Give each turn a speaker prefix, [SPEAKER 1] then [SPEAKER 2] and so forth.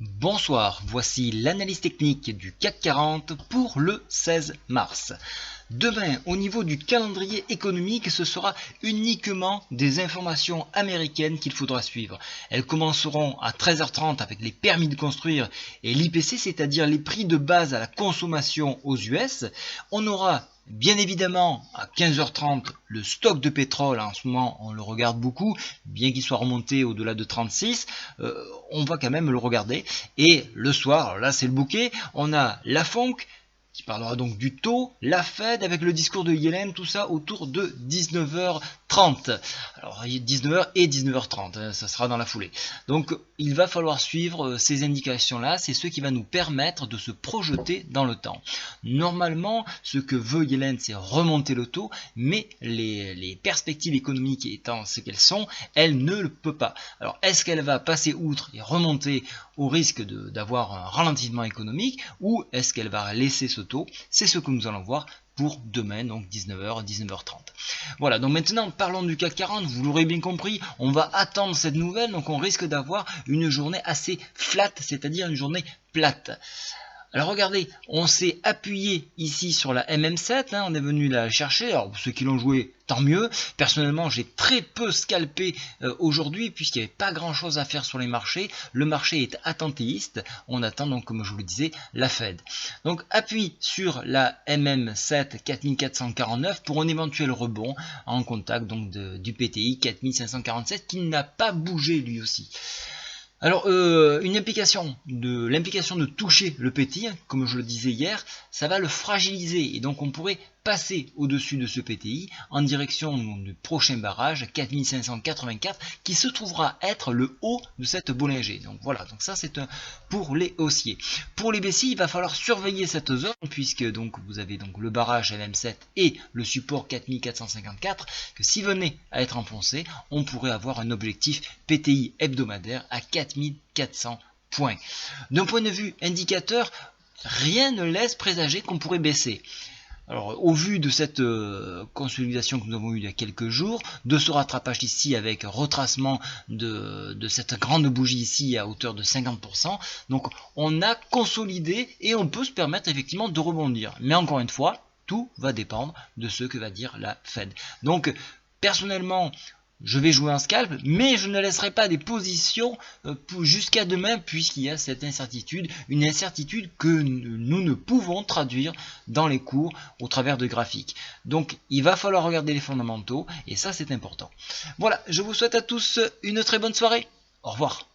[SPEAKER 1] Bonsoir, voici l'analyse technique du CAC 40 pour le 16 mars. Demain, au niveau du calendrier économique, ce sera uniquement des informations américaines qu'il faudra suivre. Elles commenceront à 13h30 avec les permis de construire et l'IPC, c'est-à-dire les prix de base à la consommation aux US. On aura bien évidemment à 15h30 le stock de pétrole, en ce moment on le regarde beaucoup, bien qu'il soit remonté au-delà de 36, on va quand même le regarder. Et le soir, alors là c'est le bouquet, on a la FONC qui parlera donc du taux, la Fed avec le discours de Yellen, tout ça autour de 19h30. Alors 19h et 19h30, ça sera dans la foulée. Donc il va falloir suivre ces indications-là, c'est ce qui va nous permettre de se projeter dans le temps. Normalement, ce que veut Yellen, c'est remonter le taux, mais les perspectives économiques étant ce qu'elles sont, elle ne le peut pas. Alors est-ce qu'elle va passer outre et remonter au risque d'avoir un ralentissement économique, ou est-ce qu'elle va laisser ce taux? C'est ce que nous allons voir pour demain, donc 19h, 19h30. Voilà, donc maintenant parlons du CAC 40, vous l'aurez bien compris, on va attendre cette nouvelle, donc on risque d'avoir une journée assez flat, c'est-à-dire une journée plate. Alors regardez, on s'est appuyé ici sur la MM7, on est venu la chercher. Alors ceux qui l'ont joué, tant mieux. Personnellement, j'ai très peu scalpé aujourd'hui puisqu'il n'y avait pas grand chose à faire sur les marchés. Le marché est attentéiste. On attend donc, comme je vous le disais, la Fed. Donc appui sur la MM7 4449 pour un éventuel rebond en contact donc du PTI 4547 qui n'a pas bougé lui aussi. Alors, l'implication de toucher le PTI, comme je le disais hier, ça va le fragiliser. Et donc, on pourrait passer au-dessus de ce PTI en direction du prochain barrage, 4584, qui se trouvera être le haut de cette Bollinger. Donc voilà, donc ça c'est pour les haussiers. Pour les baissiers, il va falloir surveiller cette zone, puisque donc vous avez donc le barrage LM7 et le support 4454, que s'il venait à être enfoncé, on pourrait avoir un objectif PTI hebdomadaire à 4400 points. D'un point de vue indicateur, rien ne laisse présager qu'on pourrait baisser. Alors, au vu de cette consolidation que nous avons eue il y a quelques jours, de ce rattrapage ici avec retracement de cette grande bougie ici à hauteur de 50%, donc on a consolidé et on peut se permettre effectivement de rebondir. Mais encore une fois, tout va dépendre de ce que va dire la Fed. Donc, personnellement, je vais jouer un scalp, mais je ne laisserai pas des positions jusqu'à demain puisqu'il y a cette incertitude, une incertitude que nous ne pouvons traduire dans les cours au travers de graphiques. Donc il va falloir regarder les fondamentaux et ça c'est important. Voilà, je vous souhaite à tous une très bonne soirée. Au revoir.